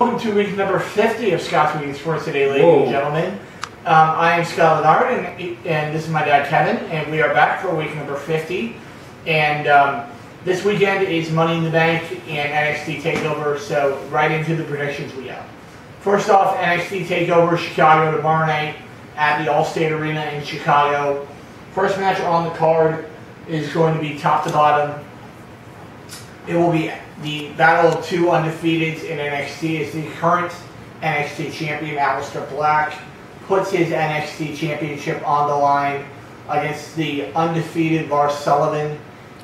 Welcome to week number 50 of Scott's Weekly Sports Today, ladies and gentlemen. I am Scott Leonard, and this is my dad, Kevin, and we are back for week number 50. And this weekend is Money in the Bank and NXT TakeOver, so right into the predictions we go. First off, NXT TakeOver Chicago tomorrow night at the Allstate Arena in Chicago. First match on the card is going to be top to bottom. It will be the battle of two undefeateds in NXT as the current NXT champion, Aleister Black, puts his NXT championship on the line against the undefeated Lars Sullivan.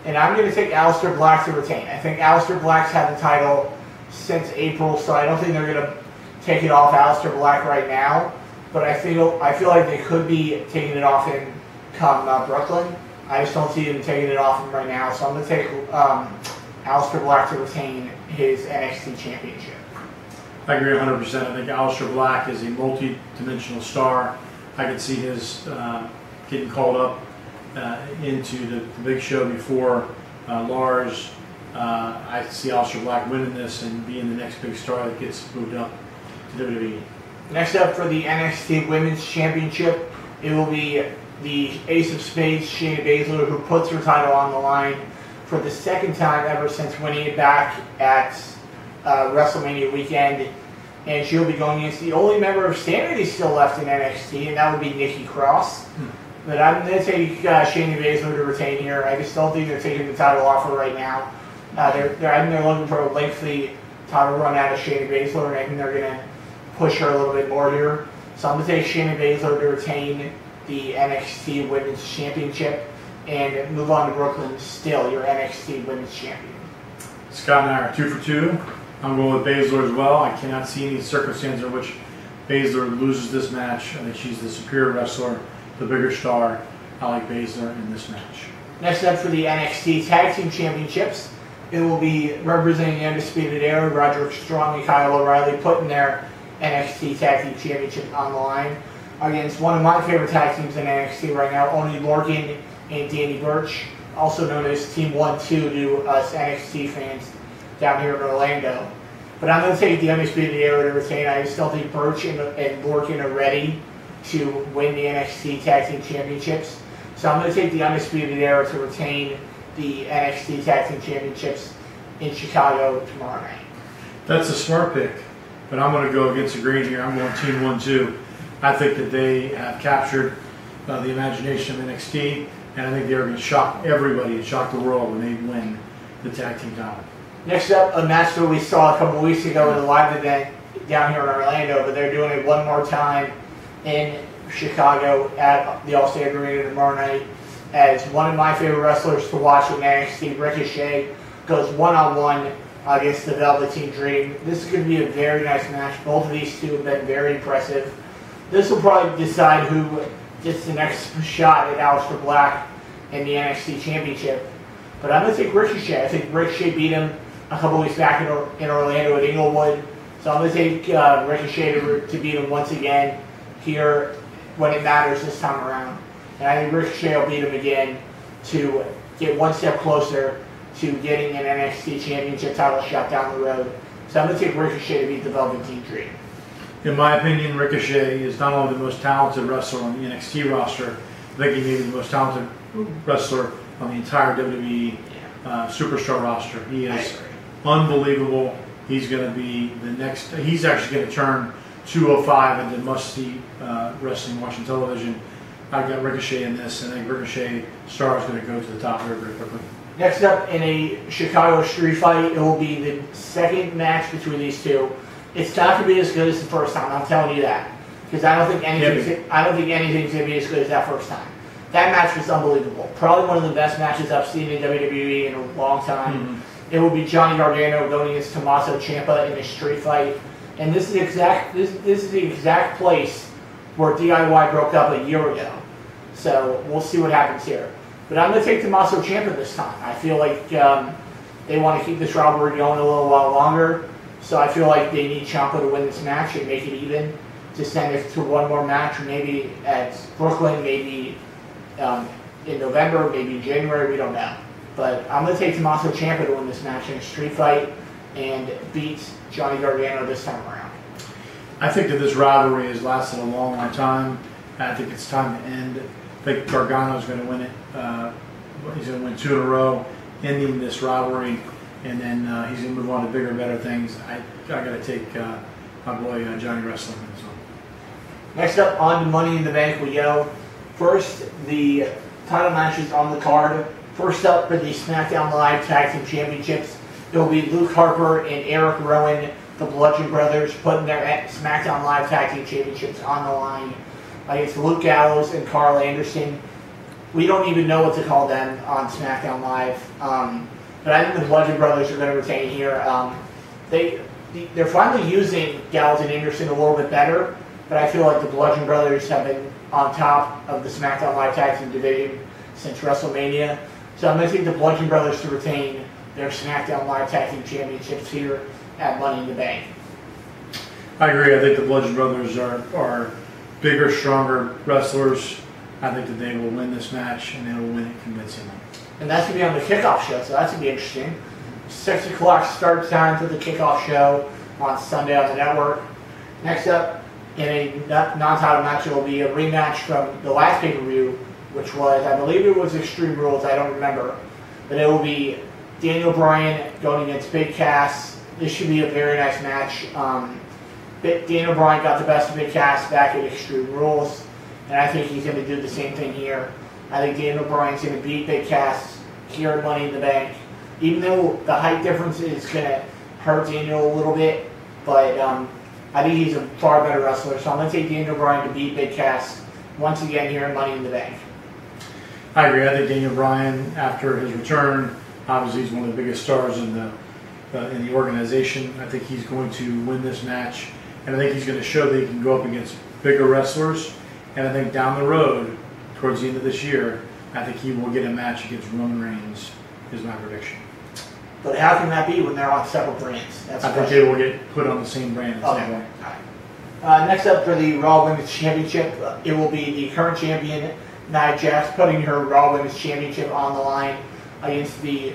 And I'm going to take Aleister Black to retain. I think Aleister Black's had the title since April, so I don't think they're going to take it off Aleister Black right now. But I feel like they could be taking it off him come Brooklyn. I just don't see them taking it off him right now, so I'm going to take Aleister Black to retain his NXT championship. I agree 100%. I think Aleister Black is a multi-dimensional star. I could see his getting called up into the big show before Lars. I see Aleister Black winning this and being the next big star that gets moved up to WWE. Next up for the NXT Women's Championship, it will be the Ace of Spades, Shayna Baszler, who puts her title on the line for the second time ever since winning it back at WrestleMania weekend. And she'll be going against the only member of Sanity still left in NXT, and that would be Nikki Cross. But I'm going to take Shayna Baszler to retain here. I just don't think they're taking the title off her right now. I think they're looking for a lengthy title run out of Shayna Baszler, and I think they're going to push her a little bit more here. So I'm going to take Shayna Baszler to retain the NXT Women's Championship and move on to Brooklyn, still your NXT Women's Champion. Scott and I are 2 for 2. I'm going with Baszler as well. I cannot see any circumstance in which Baszler loses this match. I think she's the superior wrestler, the bigger star. I like Baszler in this match. Next up for the NXT Tag Team Championships, it will be representing the Undisputed Era, Roderick Strong and Kyle O'Reilly, putting their NXT Tag Team Championship on the line against one of my favorite tag teams in NXT right now, Oney Lorcan and Danny Burch, also known as Team 1-2 to us NXT fans down here in Orlando. But I'm going to take the Undisputed Era to retain. I just don't think Burch and Lorcan are ready to win the NXT Tag Team Championships. So I'm going to take the Undisputed Era to retain the NXT Tag Team Championships in Chicago tomorrow night. That's a smart pick, but I'm going to go against the grain here. I'm going Team 1-2. I think that they have captured the imagination of NXT, and I think they're going to shock everybody and shock the world when they win the tag team title. Next up, a match that we saw a couple weeks ago in a live event down here in Orlando, but they're doing it one more time in Chicago at the Allstate Arena tomorrow night, as one of my favorite wrestlers to watch in NXT, Ricochet, goes one-on-one against the Velveteen Dream. This is going to be a very nice match. Both of these two have been very impressive. This will probably decide who gets the next shot at Aleister Black in the NXT Championship. But I'm going to take Ricochet. I think Ricochet beat him a couple weeks back in Orlando at Inglewood. So I'm going to take Ricochet to beat him once again here when it matters this time around. And I think Ricochet will beat him again to get one step closer to getting an NXT Championship title shot down the road. So I'm going to take Ricochet to beat the Velveteen Dream. In my opinion, Ricochet is not only the most talented wrestler on the NXT roster, I think he may be the most talented wrestler on the entire WWE Superstar roster. He is unbelievable. He's going to be the next. He's actually going to turn 205 into must-see wrestling watching television. I've got Ricochet in this, and I think Ricochet star is going to go to the top very, very quickly. Next up, in a Chicago street fight, it will be the second match between these two. It's not going to be as good as the first time. I'm telling you that, because I don't think anything's going to be as good as that first time. That match was unbelievable. Probably one of the best matches I've seen in WWE in a long time. It will be Johnny Gargano going against Tommaso Ciampa in a street fight, and this is the exact place where DIY broke up a year ago. So we'll see what happens here. But I'm going to take Tommaso Ciampa this time. I feel like they want to keep this rivalry going a little while longer. So I feel like they need Ciampa to win this match and make it even, to send it to one more match, maybe at Brooklyn, maybe in November, maybe January, we don't know. But I'm going to take Tommaso Ciampa to win this match in a street fight. and beat Johnny Gargano this time around? I think that this rivalry has lasted a long, long time. I think it's time to end. I think Gargano's going to win it. He's going to win 2 in a row, ending this rivalry, and then he's going to move on to bigger, better things. I got to take my boy Johnny Wrestling in this one. Next up, on to Money in the Bank we go. First, the title matches on the card. First up for the SmackDown Live Tag Team Championships, it will be Luke Harper and Eric Rowan, the Bludgeon Brothers, putting their SmackDown Live Tag Team Championships on the line against Luke Gallows and Carl Anderson. We don't even know what to call them on SmackDown Live, but I think the Bludgeon Brothers are going to retain here. They're finally using Gallows and Anderson a little bit better, but I feel like the Bludgeon Brothers have been on top of the SmackDown Live Tag Team division since WrestleMania. So I'm going to take the Bludgeon Brothers to retain their SmackDown Live Tag Team Championships here at Money in the Bank. I agree. I think the Bludgeon Brothers are bigger, stronger wrestlers. I think that they will win this match, and they will win it convincingly. And that's going to be on the kickoff show, so that's going to be interesting. 6 o'clock start time for the kickoff show on Sunday on the network. Next up, in a non-title match, it will be a rematch from the last pay-per-view, which was, I believe it was Extreme Rules, I don't remember. But it will be Daniel Bryan going against Big Cass. This should be a very nice match. Daniel Bryan got the best of Big Cass back at Extreme Rules, and I think he's going to do the same thing here. I think Daniel Bryan's going to beat Big Cass here at Money in the Bank. Even though the height difference is going to hurt Daniel a little bit, but I think he's a far better wrestler, so I'm going to take Daniel Bryan to beat Big Cass once again here at Money in the Bank. I agree. I think Daniel Bryan, after his return, obviously he's one of the biggest stars in the organization. I think he's going to win this match, and I think he's going to show that he can go up against bigger wrestlers. And I think down the road, towards the end of this year, I think he will get a match against Roman Reigns, is my prediction. But how can that be when they're on separate brands? I think they will get put on the same brand at some point. Next up for the Raw Women's Championship, it will be the current champion, Nia Jax, putting her Raw Women's Championship on the line against the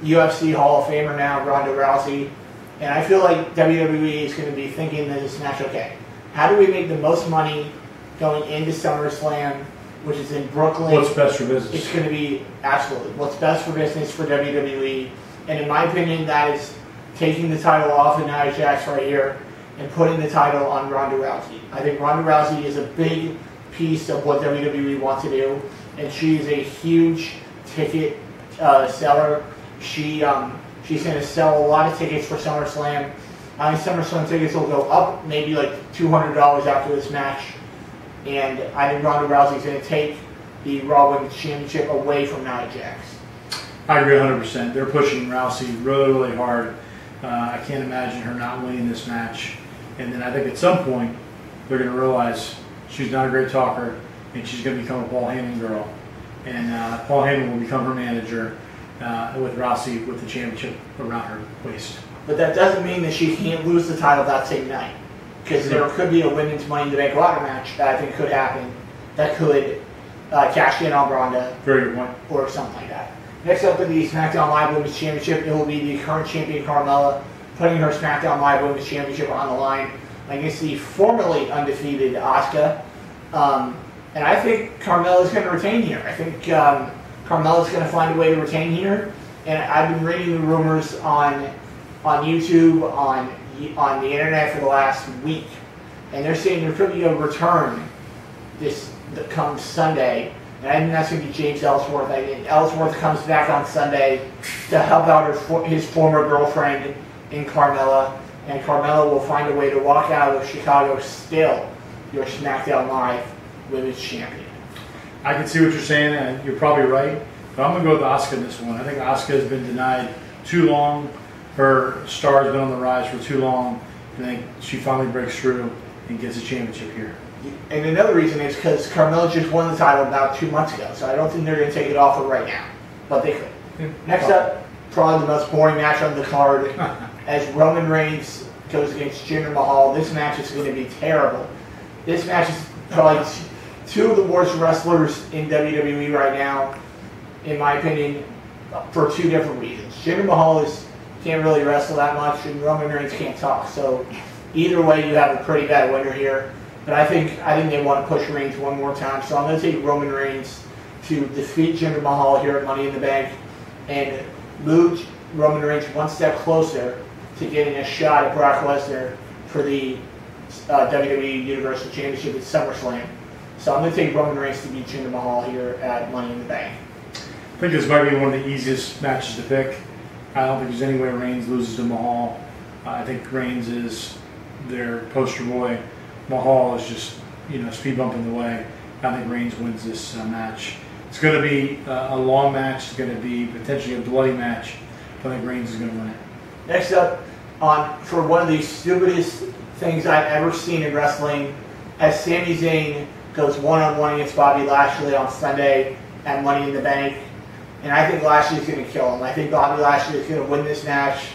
UFC Hall of Famer now, Ronda Rousey. And I feel like WWE is going to be thinking that this match, okay, how do we make the most money going into SummerSlam, which is in Brooklyn? What's best for business? It's going to be absolutely what's best for business for WWE. And in my opinion, that is taking the title off of Nia Jax right here and putting the title on Ronda Rousey. I think Ronda Rousey is a big piece of what WWE wants to do, and she is a huge ticket seller. She's going to sell a lot of tickets for SummerSlam. I think SummerSlam tickets will go up maybe like $200 after this match, and I think Ronda Rousey is going to take the Raw Women's Championship away from Nia Jax. I agree 100%. They're pushing Rousey really, really hard. I can't imagine her not winning this match. And then I think at some point they're going to realize she's not a great talker, and she's going to become a Paul Heyman girl. And Paul Heyman will become her manager with Rousey with the championship around her waist. But that doesn't mean that she can't lose the title that same night. Because there could be a women's Money in the Bank ladder match that I think could happen that could cash in on Ronda. Very good point. Or something like that. Next up in the SmackDown Live Women's Championship, it will be the current champion Carmella putting her SmackDown Live Women's Championship on the line against the formerly undefeated Asuka. And I think Carmella is going to retain here. I think Carmella is going to find a way to retain here. And I've been reading the rumors on YouTube, on the internet for the last week, and they're saying there could be a return that comes Sunday. And I think that's going to be James Ellsworth. I think Ellsworth comes back on Sunday to help out his former girlfriend in Carmella, and Carmella will find a way to walk out of Chicago still your SmackDown Live Women's Champion. I can see what you're saying, and you're probably right, but I'm going to go with Asuka in this one. I think Asuka has been denied too long. Her star has been on the rise for too long, and I think she finally breaks through and gets a championship here. And another reason is because Carmella just won the title about 2 months ago, so I don't think they're going to take it off her right now. But they could. Yeah. Next up, probably the most boring match on the card, as Roman Reigns goes against Jinder Mahal. This match is going to be terrible. This match is probably two of the worst wrestlers in WWE right now, in my opinion, for two different reasons. Jinder Mahal is can't really wrestle that much, and Roman Reigns can't talk. So either way, you have a pretty bad winner here. But I think they want to push Reigns one more time. So I'm going to take Roman Reigns to defeat Jinder Mahal here at Money in the Bank and move Roman Reigns one step closer to getting a shot at Brock Lesnar for the WWE Universal Championship at SummerSlam. So I'm going to take Roman Reigns to beat Jinder Mahal here at Money in the Bank. I think this might be one of the easiest matches to pick. I don't think there's any way Reigns loses to Mahal. I think Reigns is their poster boy. Mahal is just, speed bumping the way. I think Reigns wins this match. It's going to be a long match. It's going to be potentially a bloody match. I think Reigns is going to win it. Next up, for one of the stupidest things I've ever seen in wrestling, as Sami Zayn goes one-on-one against Bobby Lashley on Sunday at Money in the Bank. And I think Lashley's going to kill him. I think Bobby Lashley is going to win this match.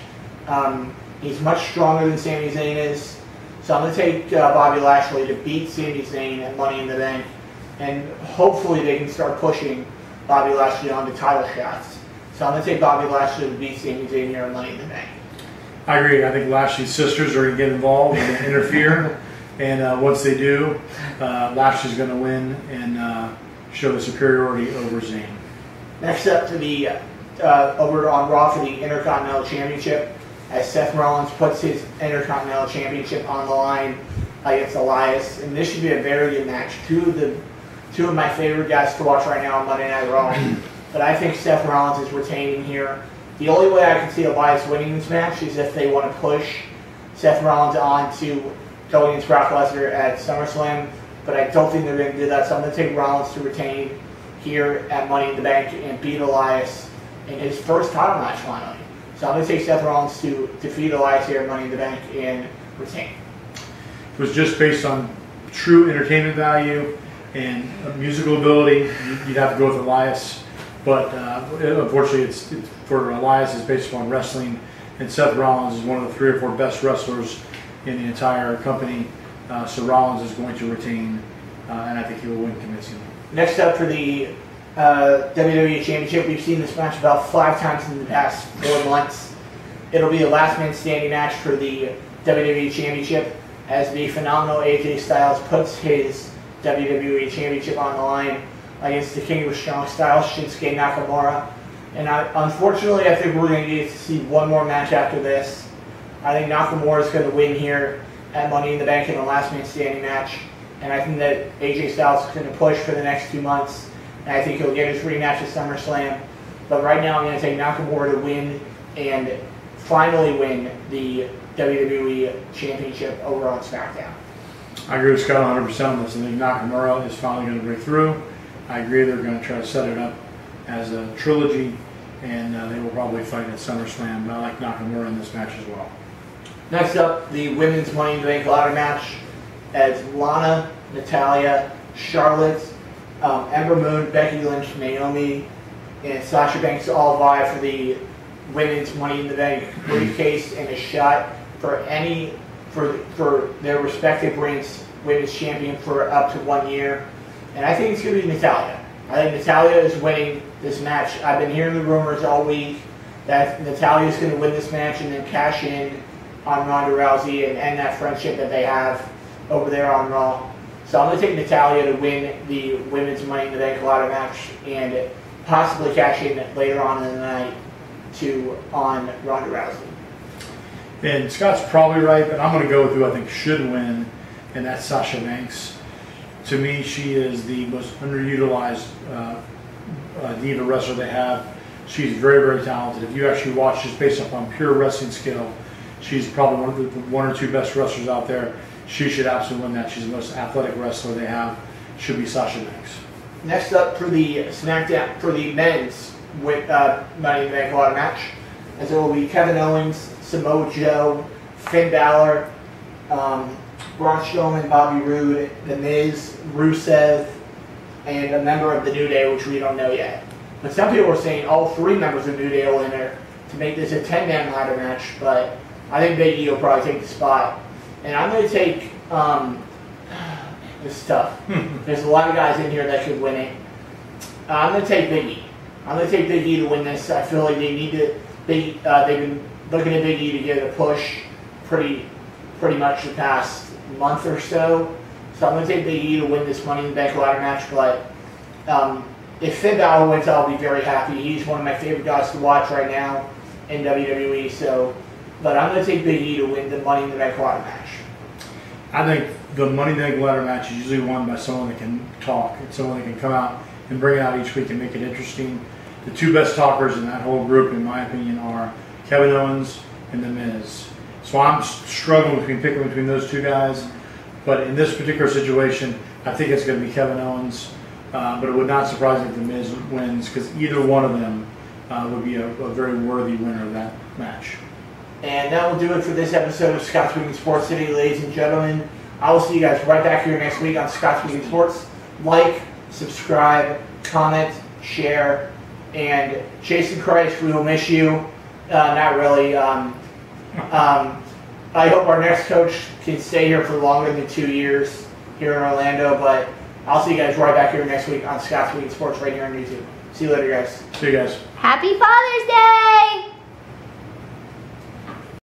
He's much stronger than Sami Zayn is. So I'm going to take Bobby Lashley to beat Sami Zayn at Money in the Bank. And hopefully they can start pushing Bobby Lashley on to title shots. So I'm going to take Bobby Lashley to beat Sami Zayn here at Money in the Bank. I agree. I think Lashley's sisters are going to get involved and interfere. And once they do, Lashley's going to win and show the superiority over Zayn. Next up to the over on Raw for the Intercontinental Championship, as Seth Rollins puts his Intercontinental Championship on the line against Elias, and this should be a very good match. Two of my favorite guys to watch right now on Monday Night Raw, but I think Seth Rollins is retaining here. The only way I can see Elias winning this match is if they want to push Seth Rollins on to go against Brock Lesnar at SummerSlam, but I don't think they're going to do that, so I'm going to take Rollins to retain here at Money in the Bank and beat Elias in his first title match finally. So I'm going to take Seth Rollins to defeat Elias here at Money in the Bank and retain. It was just based on true entertainment value and musical ability. You'd have to go with Elias, but unfortunately it's for Elias it's based upon wrestling, and Seth Rollins is one of the 3 or 4 best wrestlers in the entire company. So Rollins is going to retain, and I think he will win convincingly. Next up for the WWE Championship, we've seen this match about 5 times in the past 4 months. It'll be a last man standing match for the WWE Championship as the phenomenal AJ Styles puts his WWE Championship on the line against the King of Strong Style, Shinsuke Nakamura. And unfortunately, I think we're going to get to see one more match after this. I think Nakamura is going to win here at Money in the Bank in the last man standing match. And I think that AJ Styles is going to push for the next 2 months. And I think he'll get his rematch at SummerSlam. But right now I'm going to take Nakamura to win and finally win the WWE Championship over on SmackDown. I agree with Scott 100% on this. I think Nakamura is finally going to break through. I agree they're going to try to set it up as a trilogy, and they will probably fight at SummerSlam. But I like Nakamura in this match as well. Next up, the Women's Money in the Bank ladder match, as Lana, Natalya, Charlotte, Ember Moon, Becky Lynch, Naomi, and Sasha Banks all vie for the Women's Money in the Bank briefcase and a shot for their respective reigns Women's Champion for up to 1 year. And I think it's going to be Natalya. I think Natalya is winning this match. I've been hearing the rumors all week that Natalya is going to win this match and then cash in on Ronda Rousey and end that friendship that they have over there on Raw. So I'm going to take Natalya to win the Women's Money in the Bank ladder match and possibly cash in later on in the night on Ronda Rousey. And Scott's probably right, but I'm going to go with who I think should win, and that's Sasha Banks. To me, she is the most underutilized diva wrestler they have. She's very, very talented. If you actually watch just based upon pure wrestling skill, she's probably one or two best wrestlers out there. She should absolutely win that. She's the most athletic wrestler they have. Should be Sasha Banks. Next up for the SmackDown, for the men's with Money in the Bank ladder match, as it will be Kevin Owens, Samoa Joe, Finn Balor, Braun Strowman, Bobby Roode, The Miz, Rusev, and a member of the New Day, which we don't know yet. But some people are saying all 3 members of New Day will enter to make this a 10-man ladder match, but I think Big E will probably take the spot. And I'm going to take, this is tough. There's a lot of guys in here that could win it. I'm going to take Big E. I'm going to take Big E to win this. I feel like they need to, they've been looking at Big E to get a push pretty much the past month or so. So I'm going to take Big E to win this Money in the Bank ladder match. But if Finn Balor wins, I'll be very happy. He's one of my favorite guys to watch right now in WWE. So, but I'm going to take Big E to win the Money in the Bank ladder match. I think the Money in the Bank ladder match is usually won by someone that can talk, and someone that can come out and bring it out each week and make it interesting. The two best talkers in that whole group, in my opinion, are Kevin Owens and The Miz. So I'm struggling picking between those two guys. But in this particular situation, I think it's going to be Kevin Owens. But it would not surprise me if The Miz wins, because either one of them would be a very worthy winner of that match. And that will do it for this episode of Scott's Week in Sports City, ladies and gentlemen. I will see you guys right back here next week on Scott's Week in Sports. Like, subscribe, comment, share, and Jason Christ, we will miss you. Not really. I hope our next coach can stay here for longer than 2 years here in Orlando, but I'll see you guys right back here next week on Scott's Week in Sports right here on YouTube. See you later, guys. See you guys. Happy Father's Day!